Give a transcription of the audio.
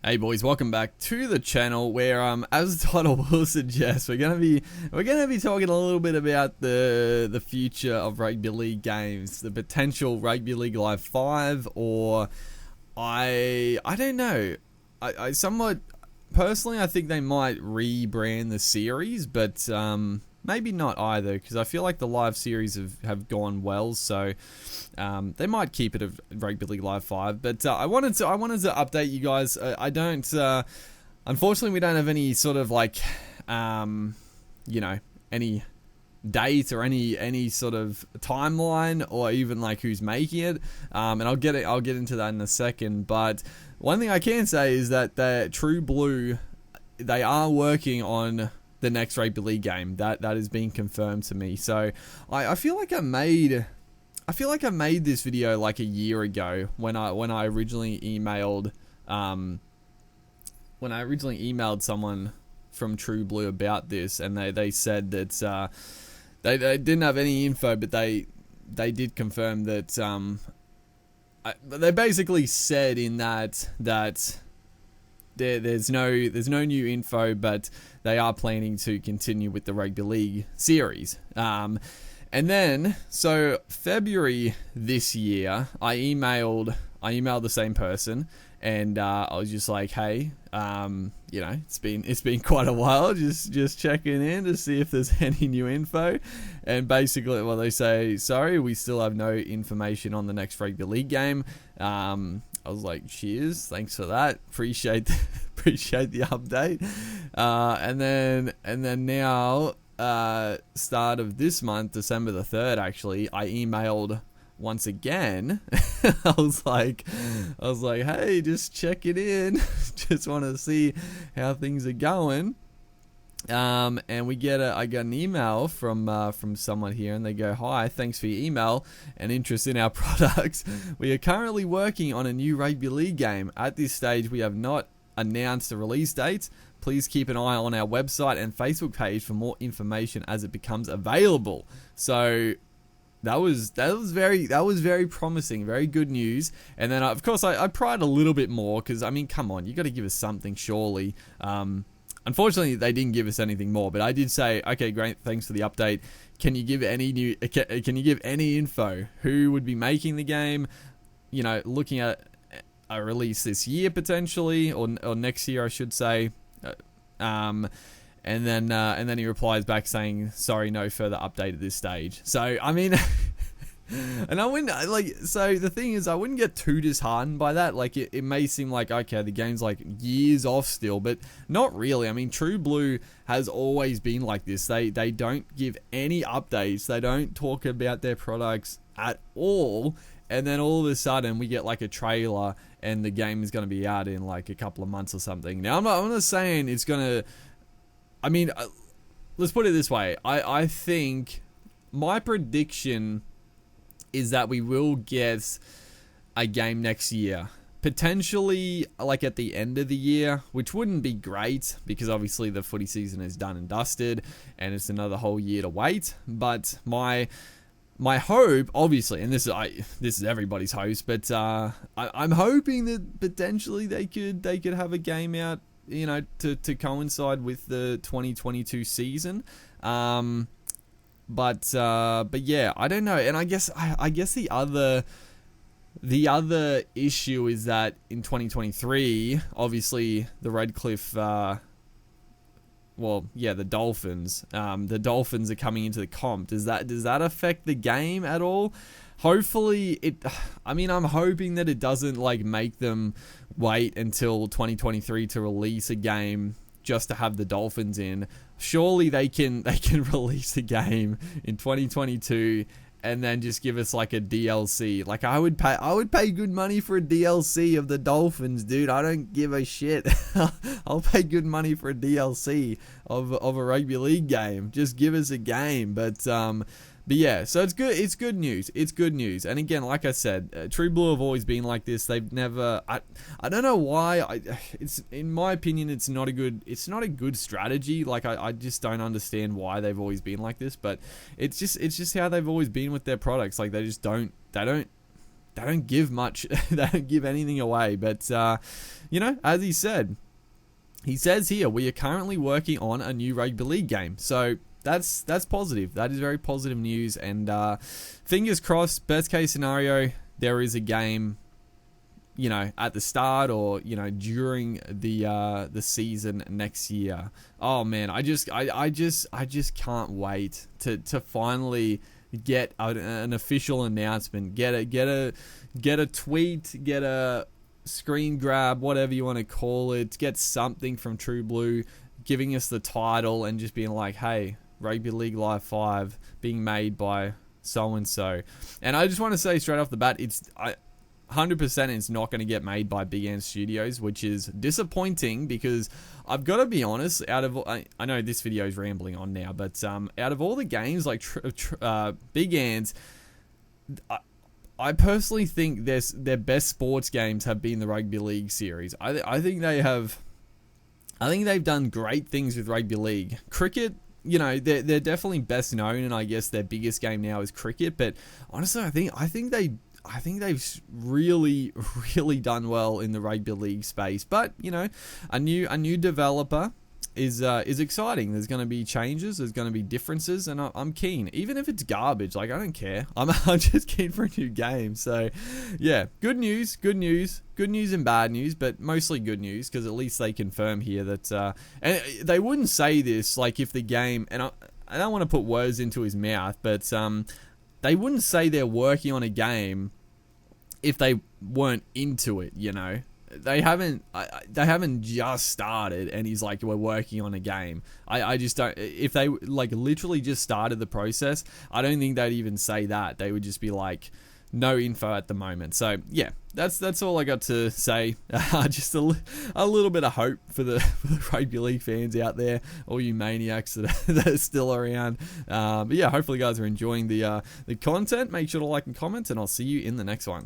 Hey boys, welcome back to the channel where as the title will suggest, we're gonna be talking a little bit about the future of rugby league games, the potential Rugby League Live 5, or I don't know. I somewhat personally I think they might rebrand the series, but maybe not either, because I feel like the live series have gone well, so they might keep it a Rugby League Live 5. But I wanted to update you guys. I don't, unfortunately, we don't have any sort of like, any date or any sort of timeline, or even like who's making it. And I'll get into that in a second. But one thing I can say is that the True Blue, they are working on the next Rugby League game. That is being confirmed to me. So I feel like I made this video like a year ago when I originally emailed someone from True Blue about this, and they said that they didn't have any info, but they did confirm that they basically said in that there's no new info, but they are planning to continue with the Rugby League series. And then, so February this year, I emailed the same person, and I was just like, hey, it's been quite a while, just checking in to see if there's any new info. And basically, well, they say, sorry, we still have no information on the next Rugby League game. I was like, cheers, thanks for that. Appreciate the update. And then now, start of this month, December the 3rd, actually, I emailed once again. I was like, hey, just checking in. Just want to see how things are going. And I got an email from someone here, and they go, hi, thanks for your email and interest in our products. We are currently working on a new rugby league game. At this stage, we have not announced a release date. Please keep an eye on our website and Facebook page for more information as it becomes available. So that was very promising, very good news. And then of course I pried a little bit more, because I mean, come on, you got to give us something surely. Unfortunately, they didn't give us anything more, but I did say, okay, great, thanks for the update. Can you give any info? Who would be making the game? You know, looking at a release this year potentially, or next year, I should say. And then he replies back saying, sorry, no further update at this stage. So I mean. And I wouldn't, so the thing is, I wouldn't get too disheartened by that. Like, it may seem like, okay, the game's like years off still, but not really. I mean, True Blue has always been like this. They don't give any updates. They don't talk about their products at all. And then all of a sudden, we get like a trailer, and the game is going to be out in like a couple of months or something. Now, I'm not saying it's going to, I mean, let's put it this way. I think my prediction is that we will get a game next year, potentially like at the end of the year, which wouldn't be great, because obviously the footy season is done and dusted and it's another whole year to wait. But my hope, obviously, and this is everybody's hope, but I'm hoping that potentially they could have a game out, you know, to coincide with the 2022 season. But yeah, I don't know. And I guess the other issue is that in 2023, obviously the Redcliffe, the Dolphins. The Dolphins are coming into the comp. Does that affect the game at all? Hopefully I'm hoping that it doesn't like make them wait until 2023 to release a game just to have the Dolphins in. Surely they can release a game in 2022 and then just give us like a DLC. Like, I would pay good money for a DLC of the Dolphins, dude. I don't give a shit. I'll pay good money for a DLC of a rugby league game. Just give us a game. But yeah, so it's good. It's good news. It's good news. And again, like I said, True Blue have always been like this. They've never. I don't know why. It's, in my opinion, it's not a good strategy. Like, I just don't understand why they've always been like this. But it's just how they've always been with their products. Like, they just don't don't give much. They don't give anything away. But as he said, he says here, we are currently working on a new rugby league game. So that's positive. That is very positive news. And fingers crossed, best case scenario, there is a game, at the start or, during the season next year. Oh man, I just can't wait to finally get an official announcement, get a tweet, get a screen grab, whatever you want to call it, get something from True Blue giving us the title and just being like, hey, Rugby League Live 5 being made by so-and-so. And I just want to say straight off the bat, 100% it's not going to get made by Big Ant Studios, which is disappointing because I've got to be honest, I know this video is rambling on now, but out of all the games like Big Ants, I personally think their best sports games have been the Rugby League series. I think they've done great things with Rugby League. Cricket, they're definitely best known, and I guess their biggest game now is cricket. But honestly, I think they've really, really done well in the Rugby League space. But a new developer is exciting. There's going to be changes. There's going to be differences, and I'm keen. Even if it's garbage, like I don't care. I'm just keen for a new game. So, yeah, good news and bad news, but mostly good news because at least they confirm here that and they wouldn't say this like if the game, and I don't want to put words into his mouth, but they wouldn't say they're working on a game if they weren't into it. They haven't just started and he's like, we're working on a game. I just don't, if they like literally just started the process, I don't think they'd even say that. They would just be like, no info at the moment. So yeah, that's all I got to say. Just a little bit of hope for the Rugby League fans out there, all you maniacs that are still around. But yeah, hopefully you guys are enjoying the content. Make sure to like and comment, and I'll see you in the next one.